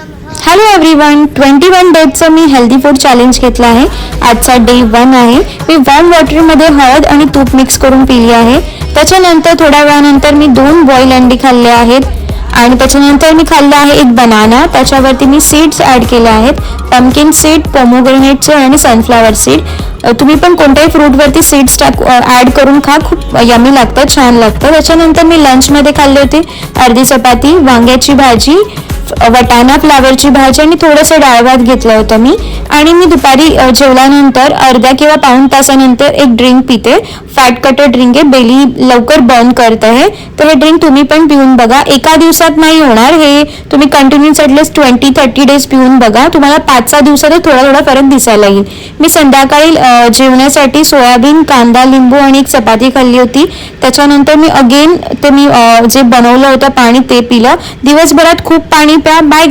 Hello everyone, 21 डेजचं मी healthy food challenge घेतलं आहे. आजचा डे 1 आहे. मी वॉर्म वॉटरमध्ये हळद आणि तूप मिक्स करून पिली आहे. त्याच्यानंतर थोड्या वेळानंतर मी 2 बॉईल अंडी खाल्ले आहेत आणि त्याच्यानंतर मी खाल्लं आहे एक बनाना. त्याच्यावरती मी सीड्स ॲड केले आहेत, पम्पकिन सीड, पोमोग्रेनेटचे आणि सनफ्लावर सीड. तुम्ही पण कोणत्याही फ्रूटवरती सीड्स ॲड करून खा, खूप यमी लागतं, छान लागतं. त्याच्यानंतर मी लंचमध्ये खाल्ले होते अर्धी चपाती, वांग्याची भाजी, वटाणा फ्लावरची भाजी आणि थोडंसं डाळ भात घेतलं होतं मी. आणि मी दुपारी जेवल्यानंतर अर्ध्या किंवा पाऊण तासानंतर एक ड्रिंक पिते. फॅट कटर ड्रिंक आहे, बेली लवकर बर्न करतं हे. तर हे ड्रिंक तुम्ही पण पिऊन बघा. एका दिवसात नाही होणार हे, तुम्ही कंटिन्यूस ॲटलिस्ट 20-30 डेज पिऊन बघा. तुम्हाला 5-6 दिवसात थोडा थोडा फरक दिसायला येईल. मी संध्याकाळी जेवणासाठी सोयाबीन, कांदा, लिंबू आणि एक चपाती खाल्ली होती. त्याच्यानंतर मी अगेन ते मी जे बनवलं होतं पाणी ते पिलं. दिवसभरात खूप पाणी प्या. बाय.